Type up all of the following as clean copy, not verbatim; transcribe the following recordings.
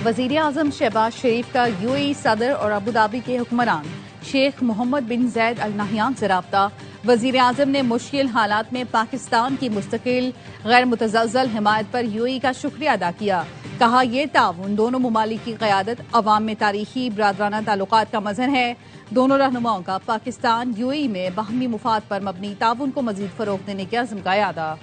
وزیر اعظم شہباز شریف کا UAE صدر اور ابوظہبی کے حکمران شیخ محمد بن زید ال نہیان سے رابطہ۔ وزیر اعظم نے مشکل حالات میں پاکستان کی مستقل غیر متزلزل حمایت پر UAE کا شکریہ ادا کیا۔ کہا یہ تعاون دونوں ممالک کی قیادت عوام میں تاریخی برادرانہ تعلقات کا مظہر ہے۔ دونوں رہنماؤں کا پاکستان UAE میں باہمی مفاد پر مبنی تعاون کو مزید فروغ دینے کے عزم کا اعادہ۔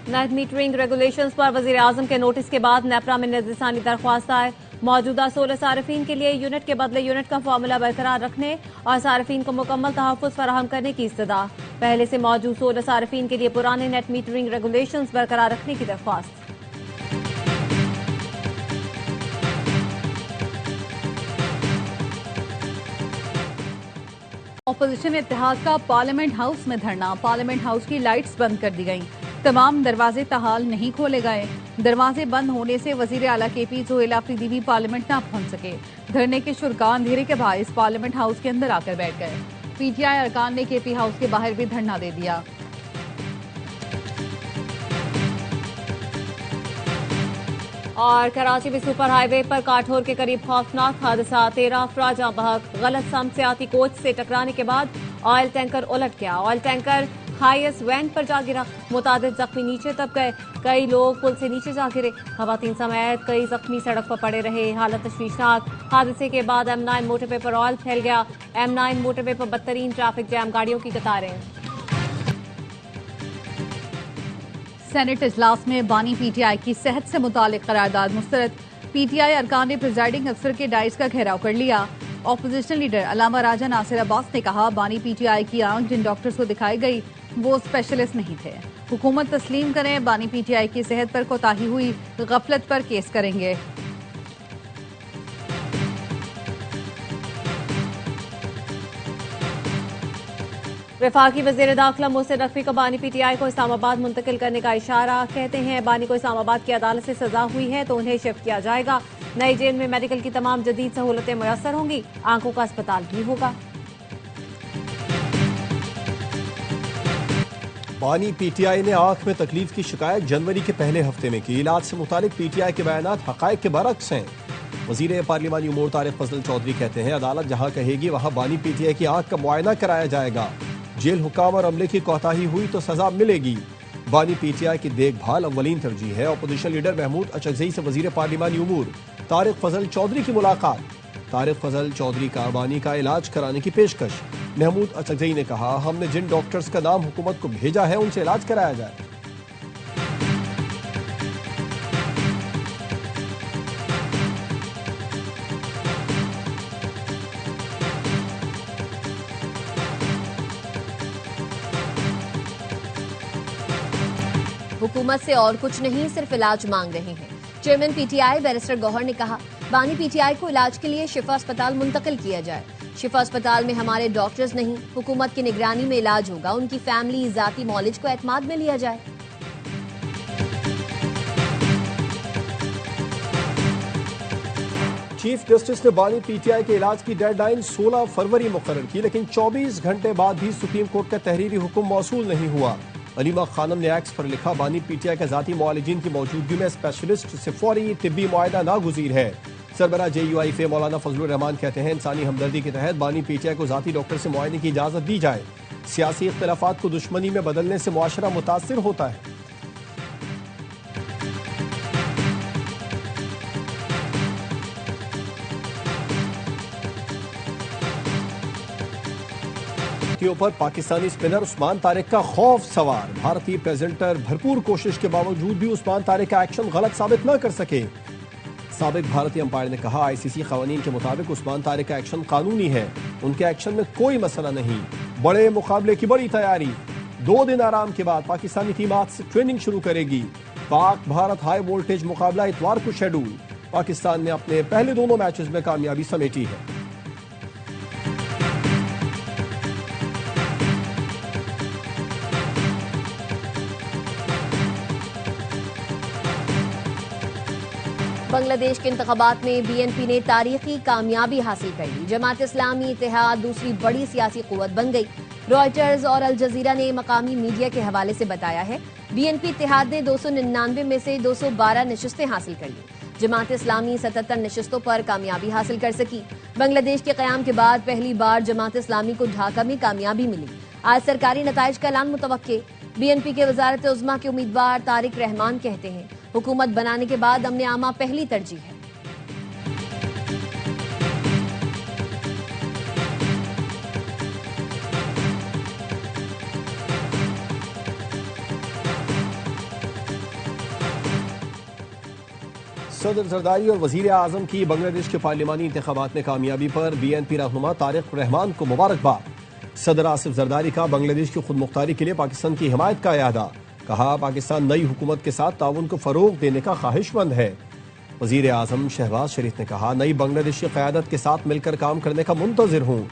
نیٹ میٹرنگ ریگولیشنز پر وزیر اعظم کے نوٹس کے بعد نیپرا میں نظرثانی درخواست آئے۔ موجودہ سولر صارفین کے لیے یونٹ کے بدلے یونٹ کا فارمولہ برقرار رکھنے اور صارفین کو مکمل تحفظ فراہم کرنے کی استدعا۔ پہلے سے موجود سولر صارفین کے لیے پرانے نیٹ میٹرنگ ریگولیشنز برقرار رکھنے کی درخواست۔ اپوزیشن اتحاد کا پارلیمنٹ ہاؤس میں دھرنا۔ پارلیمنٹ ہاؤس کی لائٹس بند کر دی گئیں۔ تمام دروازے تاحال نہیں کھولے گئے۔ دروازے بند ہونے سے وزیر اعلیٰ KP سہیل آفریدی بھی پارلیمنٹ نہ پہنچ سکے۔ دھرنے کے شرکاء اندھیرے کے باعث پارلیمنٹ ہاؤس کے اندر آ کر بیٹھ گئے۔ PTI ارکان نے KP ہاؤس کے باہر بھی دھرنا دے دیا۔ اور کراچی میں سپر ہائی وے پر کاٹھور کے قریب خوفناک حادثہ، 13 افراد جاں بحق۔ غلط سمت سے آتی کوچ سے ٹکرانے کے بعد آئل ٹینکر الٹ گیا۔ آئل ٹینکر ہائیس وین پر جا گرا۔ متعدد زخمی نیچے دب گئے۔ کئی لوگ پل سے نیچے جا گرے۔ خواتین سمیت کئی زخمی سڑک پر پڑے رہے۔ حالت تشویشناک۔ حادثے کے بعد M9 موٹر وے پر آئل پھیل گیا۔ M9 موٹر وے پر بدترین ٹریفک جام، گاڑیوں کی قطاریں۔ سینٹ اجلاس میں بانی PTI کی صحت سے متعلق قرارداد مسترد۔ PTI ارکان نے پریزائڈنگ افسر کے ڈائز کا گھیراؤ کر لیا۔ اپوزیشن لیڈر علامہ راجہ ناصر عباس نے کہا بانی PTI کی آنکھ جن ڈاکٹرز کو دکھائی گئی وہ اسپیشلسٹ نہیں تھے۔ حکومت تسلیم کریں بانی PTI کی صحت پر کوتاہی ہوئی، غفلت پر کیس کریں گے۔ وفاقی وزیر داخلہ محسن نقوی کا بانی PTI کو اسلام آباد منتقل کرنے کا اشارہ۔ کہتے ہیں بانی کو اسلام آباد کی عدالت سے سزا ہوئی ہے تو انہیں شفٹ کیا جائے گا۔ نئی جیل میں میڈیکل کی تمام جدید سہولتیں میسر ہوں گی۔ آنکھوں کا اسپتال بھی ہوگا۔ بانی PTI نے آنکھ میں تکلیف کی شکایت جنوری کے پہلے ہفتے میں کی۔ علاج سے متعلق PTI کے بیانات حقائق کے برعکس ہیں۔ وزیر پارلیمانی امور طارق فضل چودھری کہتے ہیں عدالت جہاں کہے گی وہاں بانی PTI کی آنکھ کا معائنہ کرایا جائے گا۔ جیل حکام اور عملے کی کوتاہی ہوئی تو سزا ملے گی۔ بانی PTI کی دیکھ بھال اولین ترجیح ہے۔ اپوزیشن لیڈر محمود اچکزئی سے وزیر پارلیمانی امور طارق فضل چودھری کی ملاقات۔ طارق فضل چودھری کا بانی کا علاج کرانے کی پیشکش۔ محمود اچکزئی نے کہا ہم نے جن ڈاکٹرز کا نام حکومت کو بھیجا ہے ان سے علاج کرایا جائے۔ حکومت سے اور کچھ نہیں، صرف علاج مانگ رہے ہیں۔ چیئرمین PTI بیرسٹر گوہر نے کہا بانی PTI کو علاج کے لیے شفا اسپتال منتقل کیا جائے۔ شفا اسپتال میں ہمارے ڈاکٹرز نہیں، حکومت کی نگرانی میں علاج ہوگا۔ ان کی فیملی ذاتی معالج کو اعتماد میں لیا جائے۔ چیف جسٹس نے بانی PTI کے علاج کی ڈیڈ لائن 16 فروری مقرر کی، لیکن 24 گھنٹے بعد بھی سپریم کورٹ کا تحریری حکم موصول نہیں ہوا۔ علیمہ خانم نے ایکس پر لکھا بانی PTI کے ذاتی معالجین کی موجودگی میں اسپیشلسٹ سے فوری طبی معاہدہ ناگزیر ہے۔ سربراہ JUIF مولانا فضل الرحمان کہتے ہیں انسانی ہمدردی کے تحت بانی PTI کو ذاتی ڈاکٹر سے معائنے کی اجازت دی جائے۔ سیاسی اختلافات کو دشمنی میں بدلنے سے معاشرہ متاثر ہوتا ہے۔ پر پاکستانی اسپنر عثمان طارق کا خوف سوار۔ بھارتی پریزنٹر بھرپور کوشش کے باوجود بھی عثمان طارق کا ایکشن غلط ثابت نہ کر سکے۔ سابق بھارتی امپائر نے کہا ICC قوانین کے مطابق عثمان طارق کا ایکشن قانونی ہے، ان کے ایکشن میں کوئی مسئلہ نہیں۔ بڑے مقابلے کی بڑی تیاری۔ 2 دن آرام کے بعد پاکستانی ٹیم آج سے ٹریننگ شروع کرے گی۔ پاک بھارت ہائی وولٹیج مقابلہ اتوار کو شیڈول۔ پاکستان نے اپنے پہلے دونوں میچز میں کامیابی سمیٹی ہے۔ بنگلہ دیش کے انتخابات میں BNP نے تاریخی کامیابی حاصل کر لی۔ جماعت اسلامی اتحاد دوسری بڑی سیاسی قوت بن گئی۔ رائٹرز اور الجزیرہ نے مقامی میڈیا کے حوالے سے بتایا ہے BNP اتحاد نے 299 میں سے 212 نشستیں حاصل کر لی۔ جماعت اسلامی 77 نشستوں پر کامیابی حاصل کر سکی۔ بنگلہ دیش کے قیام کے بعد پہلی بار جماعت اسلامی کو ڈھاکہ میں کامیابی ملی۔ آج سرکاری نتائج کا اعلان متوقع۔ BNP کے وزارت عظمیٰ کے امیدوار طارق رحمان کہتے ہیں حکومت بنانے کے بعد امن عامہ پہلی ترجیح ہے۔ صدر زرداری اور وزیر اعظم کی بنگلہ دیش کے پارلیمانی انتخابات میں کامیابی پر BNP رہنما طارق رحمان کو مبارکباد۔ صدر آصف زرداری کا بنگلہ دیش کی خود مختاری کے لیے پاکستان کی حمایت کا اعادہ۔ کہا پاکستان نئی حکومت کے ساتھ تعاون کو فروغ دینے کا خواہش مند ہے۔ وزیر اعظم شہباز شریف نے کہا نئی بنگلہ دیش کی قیادت کے ساتھ مل کر کام کرنے کا منتظر ہوں۔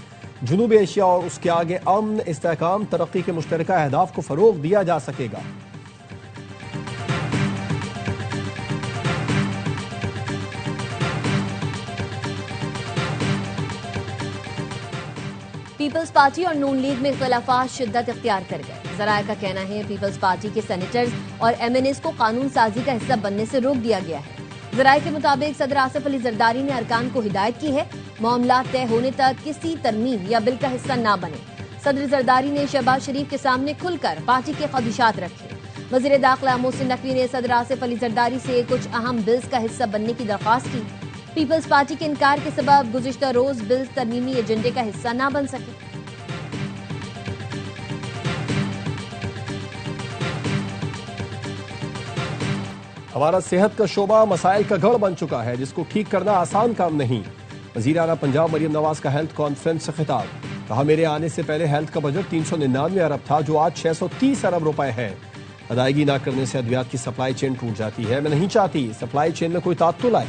جنوبی ایشیا اور اس کے آگے امن، استحکام، ترقی کے مشترکہ اہداف کو فروغ دیا جا سکے گا۔ پیپلز پارٹی اور نون لیگ میں اختلافات شدت اختیار کر گئے۔ ذرائع کا کہنا ہے پیپلز پارٹی کے سینیٹرز اور MNAs کو قانون سازی کا حصہ بننے سے روک دیا گیا ہے۔ ذرائع کے مطابق صدر آصف علی زرداری نے ارکان کو ہدایت کی ہے معاملات طے ہونے تک کسی ترمیم یا بل کا حصہ نہ بنے۔ صدر زرداری نے شہباز شریف کے سامنے کھل کر پارٹی کے خدشات رکھے۔ وزیر داخلہ محسن نقوی نے صدر آصف علی زرداری سے کچھ اہم بلز کا حصہ بننے کی درخواست کی۔ پیپلز پارٹی کے انکار کے سبب گزشتہ روز بلز ترمیمی ایجنڈے کا حصہ نہ بن سکے۔ ہمارا صحت کا شعبہ مسائل کا گڑھ بن چکا ہے جس کو ٹھیک کرنا آسان کام نہیں۔ وزیر اعلیٰ پنجاب مریم نواز کا ہیلتھ کانفرنس سے خطاب۔ کہا میرے آنے سے پہلے ہیلتھ کا بجٹ 399 ارب تھا جو آج 630 ارب روپے ہے۔ ادائیگی نہ کرنے سے ادویات کی سپلائی چین ٹوٹ جاتی ہے۔ میں نہیں چاہتی سپلائی چین میں کوئی تعطل آئے۔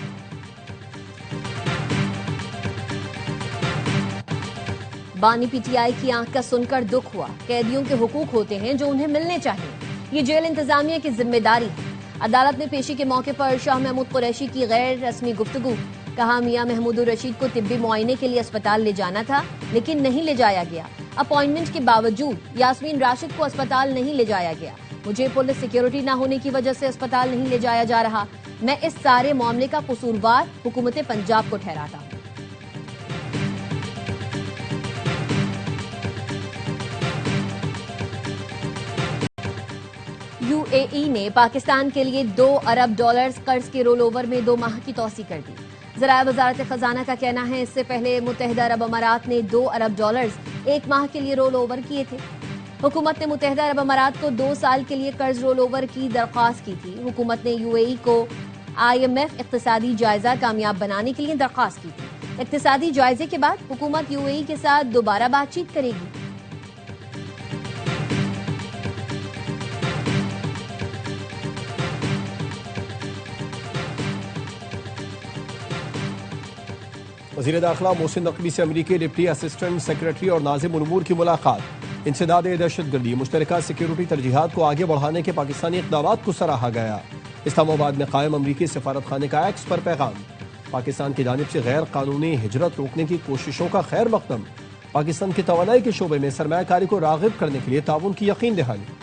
بانی PTI کی آنکھ کا سن کر دکھ ہوا۔ قیدیوں کے حقوق ہوتے ہیں جو انہیں ملنے چاہیے، یہ جیل انتظامیہ کی ذمہ داری ہے۔ عدالت میں پیشی کے موقع پر شاہ محمود قریشی کی غیر رسمی گفتگو۔ کہا میاں محمود الرشید کو طبی معائنے کے لیے اسپتال لے جانا تھا لیکن نہیں لے جایا گیا۔ اپائنٹمنٹ کے باوجود یاسمین راشد کو اسپتال نہیں لے جایا گیا۔ مجھے پولیس سیکیورٹی نہ ہونے کی وجہ سے اسپتال نہیں لے جایا جا رہا۔ میں اس سارے معاملے کا قصوروار حکومت پنجاب کو ٹھہراتا ہوں۔ UAE نے پاکستان کے لیے $2 ارب قرض کے رول اوور میں 2 ماہ کی توسیع کر دی۔ ذرائع وزارت خزانہ کا کہنا ہے اس سے پہلے متحدہ عرب امارات نے $2 ارب 1 ماہ کے لیے رول اوور کیے تھے۔ حکومت نے متحدہ عرب امارات کو 2 سال کے لیے قرض رول اوور کی درخواست کی تھی۔ حکومت نے UAE کو IMF اقتصادی جائزہ کامیاب بنانے کے لیے درخواست کی تھی۔ اقتصادی جائزے کے بعد حکومت UAE کے ساتھ دوبارہ بات چیت کرے گی۔ وزیر داخلہ محسن نقوی سے امریکی ڈپٹی اسسٹنٹ سیکرٹری اور ناظم الامور کی ملاقات۔ انسداد دہشت گردی، مشترکہ سیکیورٹی ترجیحات کو آگے بڑھانے کے پاکستانی اقدامات کو سراہا گیا۔ اسلام آباد میں قائم امریکی سفارت خانے کا ایکس پر پیغام۔ پاکستان کی جانب سے غیر قانونی ہجرت روکنے کی کوششوں کا خیر مقدم۔ پاکستان کی توانائی کے شعبے میں سرمایہ کاری کو راغب کرنے کے لیے تعاون کی یقین دہانی۔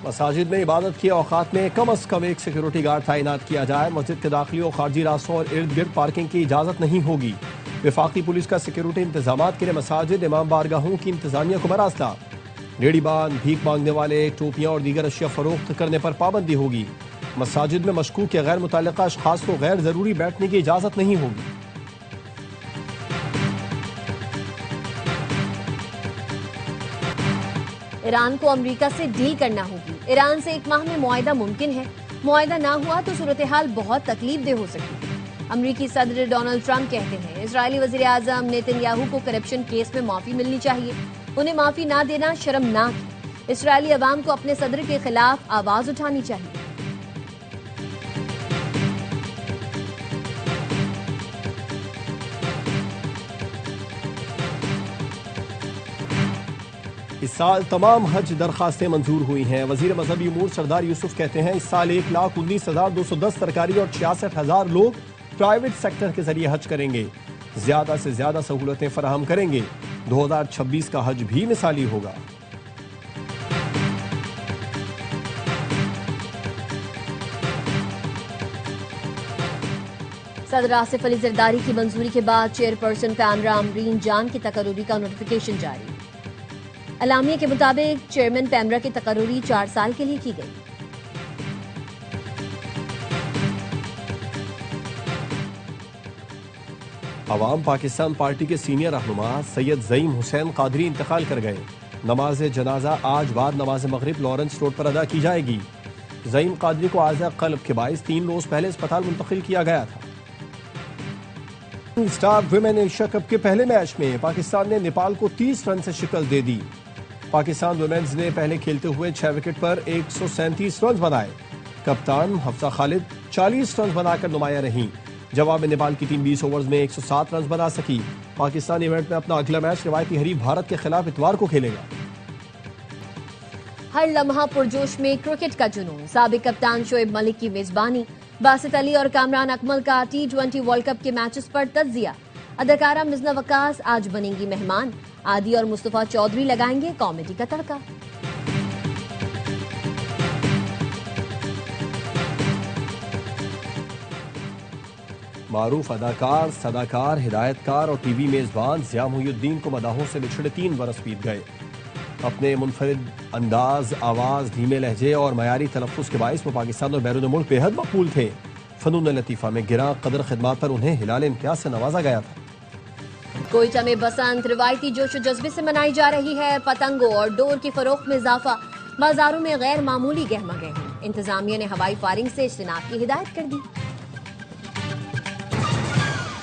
مساجد میں عبادت کے اوقات میں کم از کم ایک سیکیورٹی گارڈ تعینات کیا جائے۔ مسجد کے داخلی اور خارجی راستوں اور ارد گرد پارکنگ کی اجازت نہیں ہوگی۔ وفاقی پولیس کا سیکیورٹی انتظامات کے لیے مساجد، امام بارگاہوں کی انتظامیہ کو مراسلہ۔ ریڑھی باندھ، بھیک مانگنے والے، ٹوپیاں اور دیگر اشیاء فروخت کرنے پر پابندی ہوگی۔ مساجد میں مشکوک یا غیر متعلقہ اشخاص کو غیر ضروری بیٹھنے کی اجازت نہیں ہوگی۔ ایران کو امریکہ سے ڈیل کرنا ہوگی۔ ایران سے 1 ماہ میں معاہدہ ممکن ہے۔ معاہدہ نہ ہوا تو صورتحال بہت تکلیف دہ ہو سکتی ہے۔ امریکی صدر ڈونلڈ ٹرمپ کہتے ہیں اسرائیلی وزیر اعظم نیتن یاہو کو کرپشن کیس میں معافی ملنی چاہیے۔ انہیں معافی نہ دینا شرمناک ہے۔ اسرائیلی عوام کو اپنے صدر کے خلاف آواز اٹھانی چاہیے۔ اس سال تمام حج درخواستیں منظور ہوئی ہیں۔ وزیر مذہبی امور سردار یوسف کہتے ہیں اس سال 1,19,210 سرکاری اور 66,000 لوگ پرائیویٹ سیکٹر کے ذریعے حج کریں گے، زیادہ سے زیادہ سہولتیں فراہم کریں گے۔ 2026 کا حج بھی مثالی ہوگا۔ صدر آصف علی زرداری کی منظوری کے بعد چیئرپرسن پیمرا امرین جان کی تقرری کا نوٹیفیکیشن جاری۔ اعلامیے کے مطابق چیئرمین پیمرا کی تقرری 4 سال کے لیے کی گئی۔ عوام پاکستان پارٹی کے سینئر رہنما سید زعیم حسین قادری انتقال کر گئے۔ نماز جنازہ آج بعد نماز مغرب لارنس روڈ پر ادا کی جائے گی۔ زعیم قادری کو عارضہ قلب کے باعث 3 روز پہلے اسپتال منتقل کیا گیا تھا۔ اسٹار ویمن ایشیا کپ کے پہلے میچ میں پاکستان نے نیپال کو 30 رن سے شکست دے دی۔ پاکستان ویمنز نے پہلے کھیلتے ہوئے 6 وکٹ پر 137 رنز بنائے۔ کپتان حفصہ خالد 40 رنز بنا کر نمایاں رہیں۔ جواب میں نیپال کی ٹیم 20 اوورز میں 107 رنز بنا سکی۔ پاکستان ایونٹ میں اپنا اگلا میچ روایتی حریف بھارت کے خلاف اتوار کو کھیلے گا۔ ہر لمحہ پرجوش میں کرکٹ کا جنون، سابق کپتان شعیب ملک کی میزبانی، باسط علی اور کامران اکمل کا T20 ورلڈ کپ کے میچز پر تجزیہ۔ اداکارہ مزنہ وقاص آج بنیں گی مہمان، عادی اور مصطفیٰ چودھری لگائیں گے کامیڈی کا تڑکا۔ معروف اداکار، صداکار، ہدایتکار اور ٹی وی میزبان ضیاء محی الدین کو مداحوں سے بچھڑے 3 برس بیت گئے۔ اپنے منفرد انداز، آواز، دھیمے لہجے اور معیاری تلفظ کے باعث وہ پاکستان اور بیرون ملک بے حد مقبول تھے۔ فنون لطیفہ میں گراں قدر خدمات پر انہیں ہلال امتیاز سے نوازا گیا تھا۔ کوئٹہ میں بسنت روایتی جوش و جذبے سے منائی جا رہی ہے۔ پتنگوں اور ڈور کی فروخت میں اضافہ، بازاروں میں غیر معمولی گہما گہمی۔ انتظامیہ نے ہوائی فائرنگ سے اجتناب کی ہدایت کر دی۔